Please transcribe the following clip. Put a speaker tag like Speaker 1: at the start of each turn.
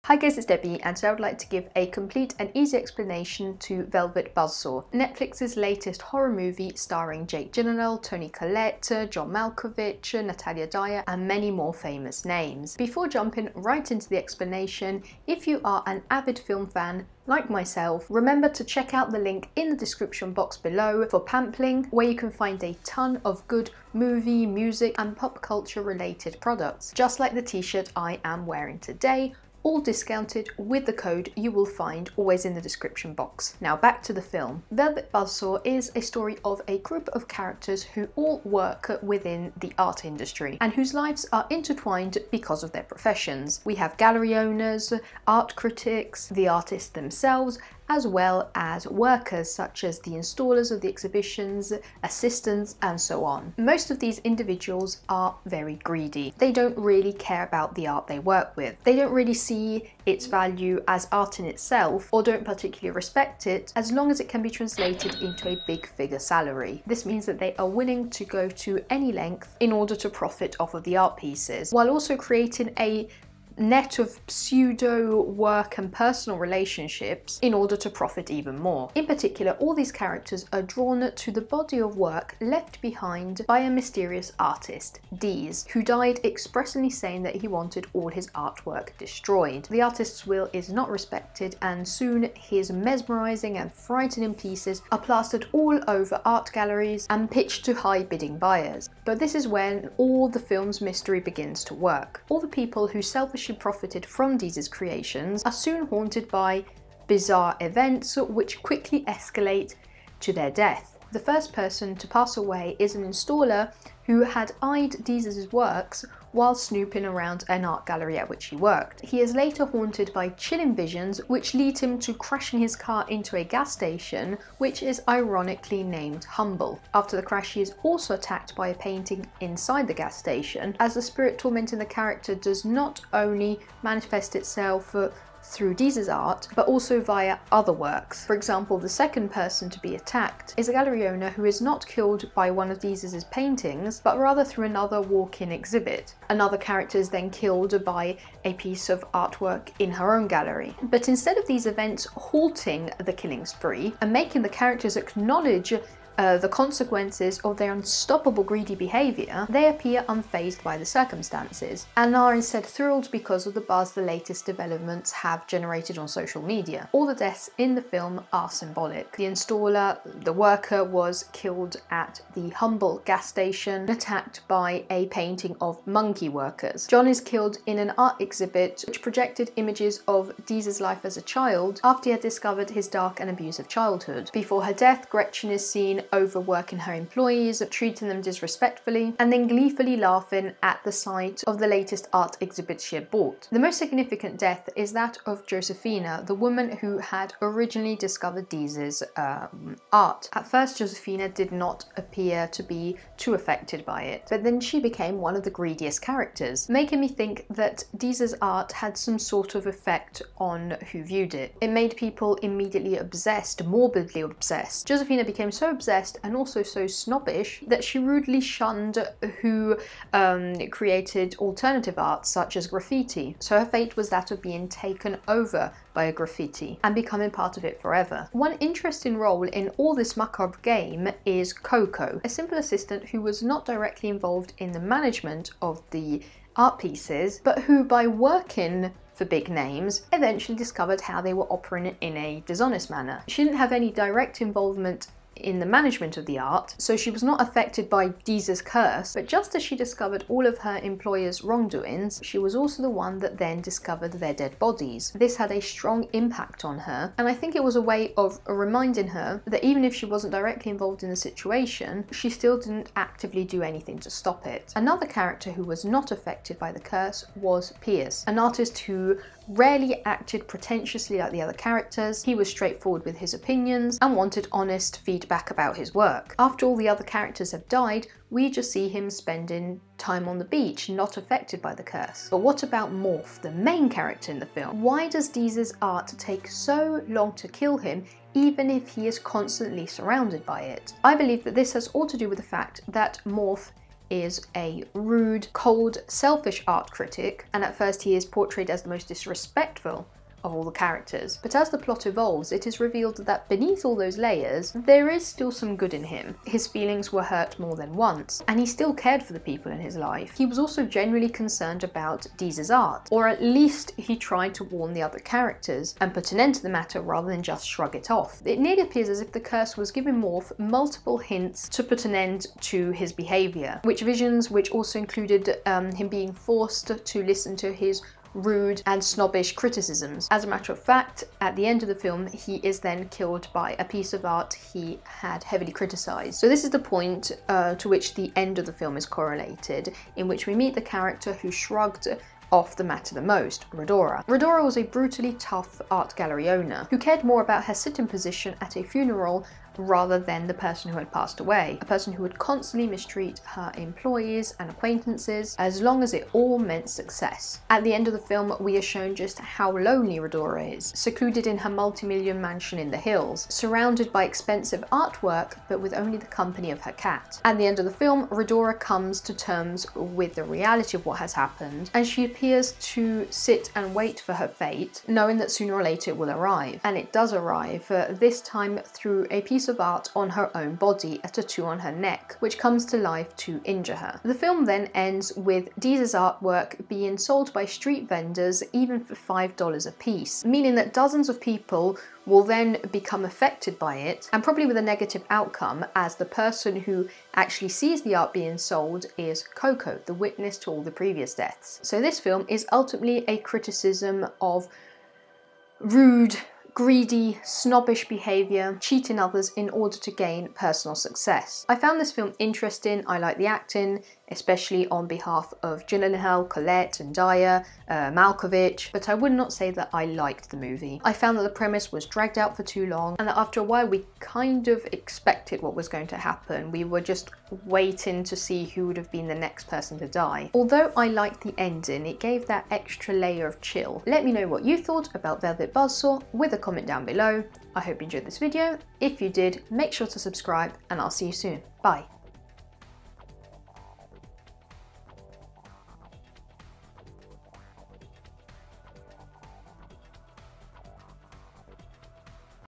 Speaker 1: Hi guys, it's Debbie, and today I would like to give a complete and easy explanation to Velvet Buzzsaw, Netflix's latest horror movie starring Jake Gyllenhaal, Toni Collette, John Malkovich, Natalia Dyer, and many more famous names. Before jumping right into the explanation, if you are an avid film fan, like myself, remember to check out the link in the description box below for Pampling, where you can find a ton of good movie, music, and pop culture related products, just like the t-shirt I am wearing today, all discounted with the code you will find always in the description box. Now back to the film. Velvet Buzzsaw is a story of a group of characters who all work within the art industry and whose lives are intertwined because of their professions. We have gallery owners, art critics, the artists themselves, as well as workers such as the installers of the exhibitions, assistants, and so on. Most of these individuals are very greedy. They don't really care about the art they work with. They don't really see its value as art in itself, or don't particularly respect it as long as it can be translated into a big figure salary. This means that they are willing to go to any length in order to profit off of the art pieces, while also creating a net of pseudo work and personal relationships in order to profit even more. In particular, all these characters are drawn to the body of work left behind by a mysterious artist, Dees, who died expressly saying that he wanted all his artwork destroyed. The artist's will is not respected, and soon his mesmerizing and frightening pieces are plastered all over art galleries and pitched to high bidding buyers. But this is when all the film's mystery begins to work. All the people who selfishly profited from Dees's creations are soon haunted by bizarre events which quickly escalate to their death. The first person to pass away is an installer who had eyed Dees's works while snooping around an art gallery at which he worked. He is later haunted by chilling visions which lead him to crashing his car into a gas station which is ironically named Humble. After the crash, he is also attacked by a painting inside the gas station, as the spirit tormenting the character does not only manifest itself through Dees's art, but also via other works. For example, the second person to be attacked is a gallery owner who is not killed by one of Dees's paintings, but rather through another walk-in exhibit. Another character is then killed by a piece of artwork in her own gallery. But instead of these events halting the killing spree and making the characters acknowledge the consequences of their unstoppable greedy behaviour, they appear unfazed by the circumstances and are instead thrilled because of the buzz the latest developments have generated on social media. All the deaths in the film are symbolic. The installer, the worker, was killed at the Humble gas station, attacked by a painting of monkey workers. John is killed in an art exhibit which projected images of Dees's life as a child after he had discovered his dark and abusive childhood. Before her death, Gretchen is seen overworking her employees, treating them disrespectfully, and then gleefully laughing at the sight of the latest art exhibit she had bought. The most significant death is that of Josephina, the woman who had originally discovered Dees's art. At first, Josephina did not appear to be too affected by it, but then she became one of the greediest characters, making me think that Dees's art had some sort of effect on who viewed it. It made people immediately obsessed, morbidly obsessed. Josephina became so obsessed and also so snobbish that she rudely shunned who created alternative art such as graffiti. So her fate was that of being taken over by a graffiti and becoming part of it forever. One interesting role in all this macabre game is Coco, a simple assistant who was not directly involved in the management of the art pieces, but who, by working for big names, eventually discovered how they were operating in a dishonest manner. She didn't have any direct involvement in the management of the art, so she was not affected by Dees's curse, but just as she discovered all of her employers' wrongdoings, she was also the one that then discovered their dead bodies. This had a strong impact on her, and I think it was a way of reminding her that even if she wasn't directly involved in the situation, she still didn't actively do anything to stop it. Another character who was not affected by the curse was Pierce, an artist who rarely acted pretentiously like the other characters. He was straightforward with his opinions and wanted honest feedback about his work. After all the other characters have died, we just see him spending time on the beach, not affected by the curse. But what about Morph, the main character in the film? Why does Dees's art take so long to kill him, even if he is constantly surrounded by it? I believe that this has all to do with the fact that Morph is a rude, cold, selfish art critic, and at first he is portrayed as the most disrespectful of all the characters. But as the plot evolves, it is revealed that beneath all those layers, there is still some good in him. His feelings were hurt more than once, and he still cared for the people in his life. He was also genuinely concerned about Deeze's art, or at least he tried to warn the other characters and put an end to the matter rather than just shrug it off. It nearly appears as if the curse was giving Morph multiple hints to put an end to his behaviour, which also included him being forced to listen to his rude and snobbish criticisms. As a matter of fact, at the end of the film, he is then killed by a piece of art he had heavily criticised. So this is the point to which the end of the film is correlated, in which we meet the character who shrugged off the matter the most, Redora. Redora was a brutally tough art gallery owner who cared more about her sitting position at a funeral rather than the person who had passed away, a person who would constantly mistreat her employees and acquaintances as long as it all meant success. At the end of the film, we are shown just how lonely Redora is, secluded in her multi-million mansion in the hills, surrounded by expensive artwork but with only the company of her cat. At the end of the film, Redora comes to terms with the reality of what has happened, and she appears to sit and wait for her fate, knowing that sooner or later it will arrive. And it does arrive, this time through a piece of art on her own body, a tattoo on her neck, which comes to life to injure her. The film then ends with Deeze's artwork being sold by street vendors even for $5 a piece, meaning that dozens of people will then become affected by it, and probably with a negative outcome, as the person who actually sees the art being sold is Coco, the witness to all the previous deaths. So this film is ultimately a criticism of rude, greedy, snobbish behaviour, cheating others in order to gain personal success. I found this film interesting. I like the acting, especially on behalf of Gyllenhaal, Collette and Dyer, Malkovich, but I would not say that I liked the movie. I found that the premise was dragged out for too long, and that after a while we kind of expected what was going to happen. We were just waiting to see who would have been the next person to die. Although I liked the ending, it gave that extra layer of chill. Let me know what you thought about Velvet Buzzsaw with a comment down below. I hope you enjoyed this video. If you did, make sure to subscribe, and I'll see you soon. Bye.